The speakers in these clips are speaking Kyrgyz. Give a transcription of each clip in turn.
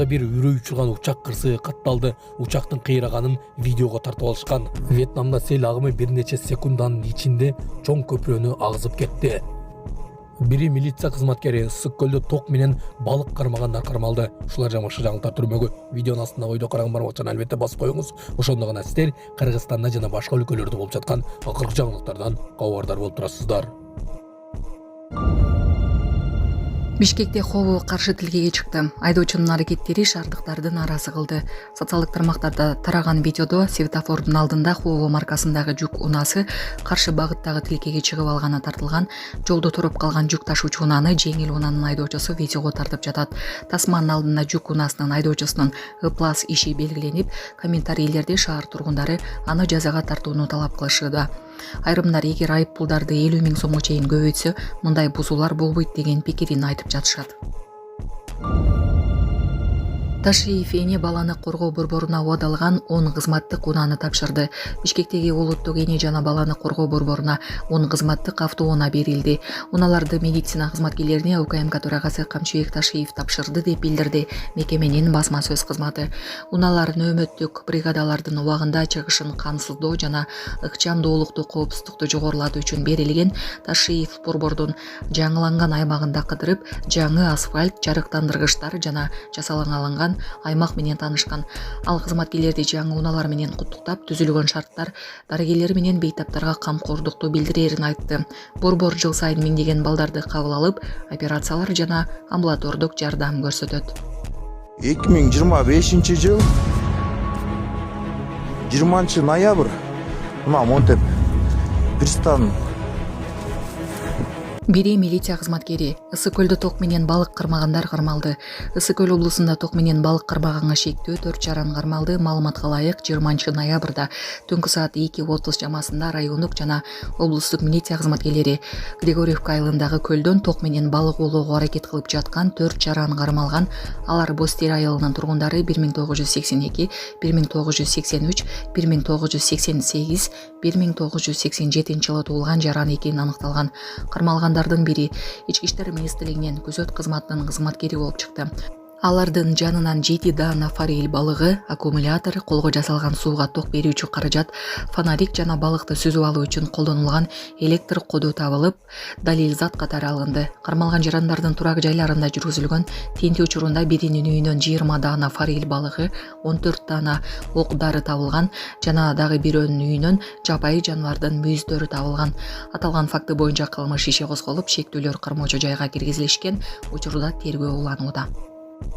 Вьетнамда бир үрөй учурган учак кырсыгы катталды. Учактын кыйраганын видеого тартып алышкан. Вьетнамда сел агымы бир нече секунданын ичинде чоң көпүрөнү агызып кетти. Бири милиция кызматкери ысык көлдө ток менен балык кармагандар кармалды. Ушулар жамакшы жаңылыктар түрмөгү. Видеонун астына ойдо караган бармакчаны албетте басып коюңуз. Ошондо гана сиздер Кыргызстанда жана башка өлкөлөрдө болуп жаткан акыркы жаңылыктардан кабардар болуп турасыздар. Бишкекте хобо каршы тилкеге чыкты. Айдоочунун аракеттери шаардыктарды нааразы кылды. Социалдык тармактарда тараган видеодо светофордун алдында хобо маркасындагы жүк унаасы каршы багыттагы тилкеге чыгып алганы тартылган. Жолдо туруп калган жүк ташуучу унааны жеңил унаанын айдоочусу видеого тартып жатат. Тасманын алдында жүк унаасынын айдоочусунун ыплас иши белгиленип, комментарийлерде шаар тургундары аны жазага тартууну талап кылышууда. Айрымдар эгер айып пулдарды 50 000 сомго чейин көбөйтсө, мындай бузуулар болбойт деген пикирин айтып жатышат. Ташиев эне баланы коргоо борборуна убадалган 10 кызматтык унааны тапшырды. Бишкектеги улуттук эне жана баланы коргоо борборуна 10 кызматтык автоунаа берилди. Унааларды медицина кызматкерлерине УКМК төрагасы Камчыбек Ташиев тапшырды деп билдирди мекеменин басма сөз кызматы. Унаалар нөөмөттүк бригадалардын убагында чыгышын камсыздоо жана ыкчамдуулукту коопсуздукту жогорулатуу үчүн берилген. Ташиев борбордун жаңыланган аймагында кыдырып, жаңы асфальт, жарыктандыргычтар жана жасаланган аймак менен таанышкан. Ал кызматкерлерди жаңы унаалар менен куттуктап, түзүлгөн шарттар дарыгерлер менен бейтаптарга камкордукту билдирерин айтты. Борбор жыл сайын миңдеген балдарды кабыл алып, операциялар жана амбулатордук жардам көрсөтөт. 2025 жыл 20 ноябрь Монтеп пристан Бири милиция кызматкери Ысык көлдө ток менен балык кармагандар кармалды. Ысык көл облусунда ток менен балык кармаганга шектөө 4 жаран кармалды. Маалыматка ылайык 20 ноябрда түнкү саат 2:30 чамасында райондук жана облустук милиция кызматкерлери Григорьевка айылындагы көлдөн ток менен балык оолоого аракет кылып жаткан 4 жаран кармалган. Алар Бостер айылынын тургундары 1982, 1983, 1988, 1987 жылы туулган жаран экени аныкталган. Кармалгандардын бири Ички иштер министрлигинин күзөт кызматынын кызматкери болуп чыкты. Алардын жанынан 7 даана форель балыгы, аккумулятор, колго жасалган сууга ток берүүчү каражат, фонарик жана балыкты сүзүп алуу үчүн колдонулган электр коду табылып, далил зат катары алынды. Кармалган жарандардын турак жайларында жүргүзүлгөн тинтүү учурунда биринин үйүнөн 20 даана форель балыгы, 14 даана ок дары табылган жана дагы бирөөнүн үйүнөн жапайы жаныбардын мүйүздөрү табылган. Аталган факты боюнча кылмыш иши козголуп, шектүүлөр кармоочу жайга киргизилишкен. Учурда тергөө уланууда.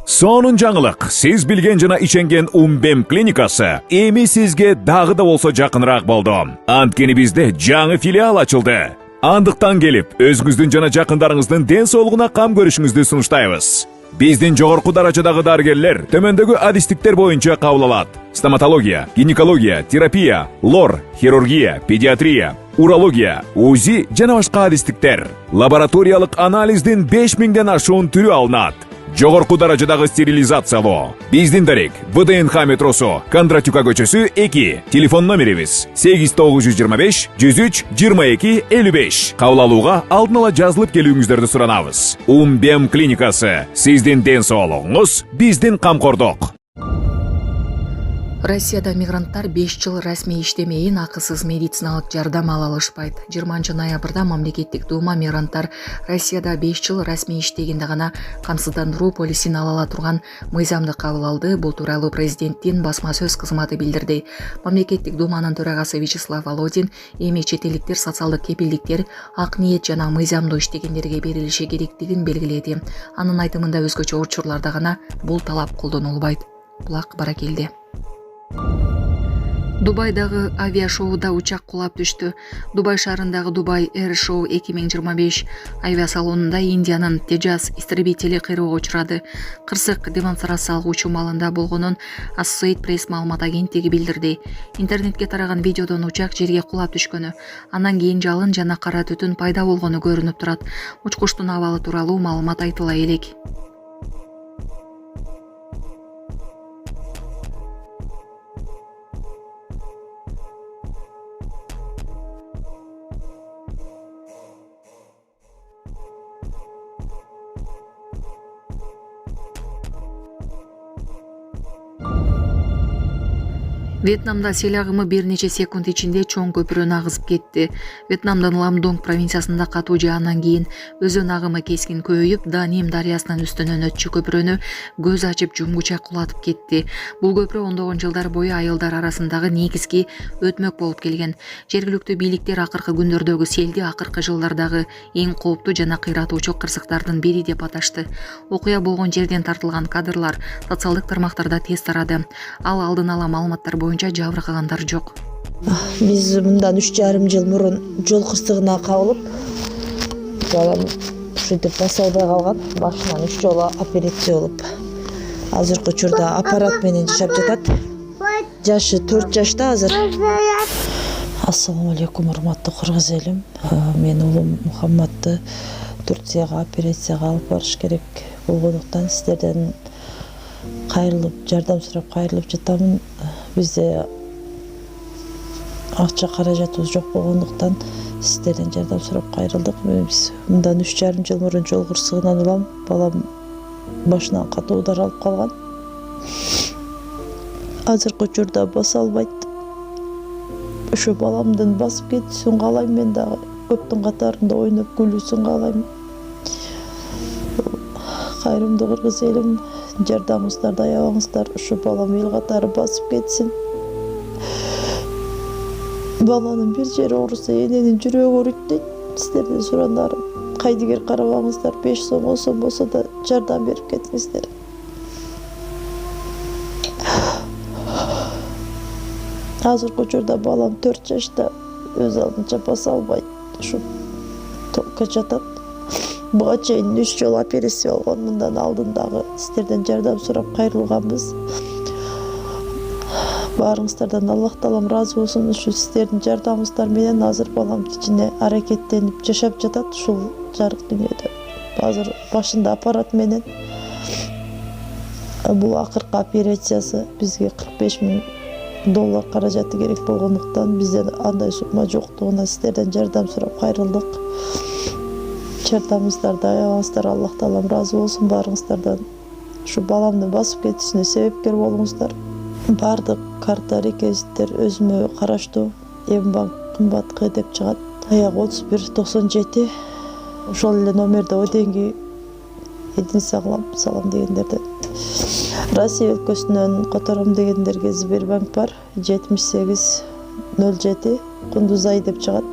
Сонун жаңылык. Сиз билген жана иченген Умбем клиникасы эми сизге дагы да болсо жакыныраак болду. Анткени бизде жаңы филиал ачылды. Андыктан келип, өзүңүздүн жана жакындарыңыздын ден соолугуна кам көрүшүңүздү сунуштайбыз. Биздин жогорку даражадагы дарыгерлер төмөндөгү адистиктер боюнча кабыл алат. Стоматология, гинекология, терапия, лор, хирургия, педиатрия, урология, УЗИ жана башка адистиктер. Лабораториялык анализдин 5000ден ашуун түрү алынат. Жогорку даражадагы стерилизациялоо. Биздин дарек ВДНХ метросу, Кондратюка көчөсү 2. Телефон номерибиз 8925 103 22 55. Кабыл алууга алдын ала жазылып келүүңүздөрдү суранабыз. Умбем клиникасы. Сиздин ден соолугуңуз, биздин камкордук. Россияда мигранттар 5 жыл расмий иштемейин акысыз медициналык жардам ала алышпайт. 20 ноябрда мамлекеттик дума мигранттар Россияда 5 жыл расмий иштегенде гана камсыздандыруу полисин ала ала турган мыйзамды кабыл алды. Бул тууралуу президенттин басма сөз кызматы билдирди. Мамлекеттик думанын төрагасы Вячеслав Володин эми чет элдиктер социалдык кепилдиктер ак ниет жана мыйзамдуу иштегендерге берилиши керектигин белгиледи. Анын айтымында өзгөчө учурларда гана бул талап колдонулбайт. Булак баракелди. Дубайдагы авиашоуда учак кулап түштү. Дубай шаарындагы Дубай Air Show 2025 авиасалонунда Индиянын Тежас истребители кыйроого учурады. Кырсык демонстрациялык учуу маалында болгонун Associated Press маалымат агенттиги билдирди. Интернетке тараган видеодон учак жерге кулап түшкөнү, андан кийин жалын жана кара түтүн пайда болгону көрүнүп турат. Учкучтун абалы тууралуу маалымат айтыла элек. Вьетнамда сел агымы бир нече секунд ичинде чоң көпүрөнү агызып кетти. Вьетнамдын Ламдонг провинциясында катуу жаандан кийин өзөн агымы кескин көбөйүп, Даним дарыясынын үстүнөн өтчү көпүрөнү көз ачып жумгуча кулатып кетти. Бул көпүрө ондогон жылдар бою айылдар арасындагы негизги өтмөк болуп келген. Жергиликтүү бийликтер акыркы күндөрдөгү селди акыркы жылдардагы эң кооптуу жана кыйратуучу кырсыктардын бири деп аташты. Окуя болгон жерден тартылган кадрлар социалдык тармактарда тез тарады. Ал алдын ала маалыматтар боюнча жабыркагандар жок. Биз мындан 3,5 жыл мурун жол кырсыгына кабылып, балам ушинтип баса албай калган. Башынан 3 жолу операция болуп, азыркы учурда аппарат менен жашап жатат. Жашы 4 жашта азыр. Ассаламу алейкум, урматтуу кыргыз элим. Мен уулум Мухаммадты Турцияга операцияга алып барыш керек болгондуктан сиздерден кайрылып, жардам сурап кайрылып жатамын. Бизде акча каражатыбыз жок болгондуктан сиздерден жардам сурап кайрылдык. Биз мындан 3,5 жыл мурун жол кырсыгынан улам. Балам башынан катуу удар алып калган. Азыркы учурда баса албайт. Ошо баламдын басып кетүүсүн каалайм, мен дагы көптүн катарында ойноп күлүүсүн каалайм. Кайрымдуу кыргыз элим, жардамыңыздарды аябаңыздар, ушу балам эл катары басып кетсин. Баланын бир жери ооруса, эненин жүрөгү ооруйт дейт. Сиздерден сурандарым, кайдыгер карабаңыздар, 5 сом 10 сом болсо да жардам берип кетиңиздер. Азыркы учурда балам 4 жашта, өз алдынча баса албайт. Ушу токко жатат. Буга чейин 3 жолу операция болгон. Мындан алдын дагы сиздерден жардам сурап кайрылганбыз. Баарыңыздардан Аллах таалам ыраазы болсун. Ушу сиздердин жардамыңыздар менен азыр балам кичине аракеттенип жашап жатат ушул жарык дүйнөдө. Азыр башында аппарат менен. Бул акыркы операциясы бизге $45,000 каражаты керек болгондуктан бизден андай сумма жоктугуна сиздерден жардам сурап кайрылдык. Жардамыңыздарды аябаңыздар, Аллах таалам ыраазы болсун баарыңыздардан. Ушу баламдын басып кетүүсүнө себепкер болуңуздар. Бардык карта реквизиттер өзүмө караштуу. Мбанк кымбат деп чыгат. Аяк 3197. Ошол эле номерде оденги Эдин салам дегендерден. Россия өлкөсүнөн котором дегендерге Сбербанк бар. 7807 Кундузай деп чыгат.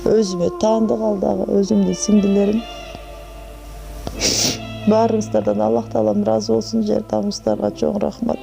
Өзүмө таандык ал дагы өзүмдүн сиңдилерим. Баарыңыздардан Аллах таалам ыраазы болсун, жардамыңыздарга чоң рахмат.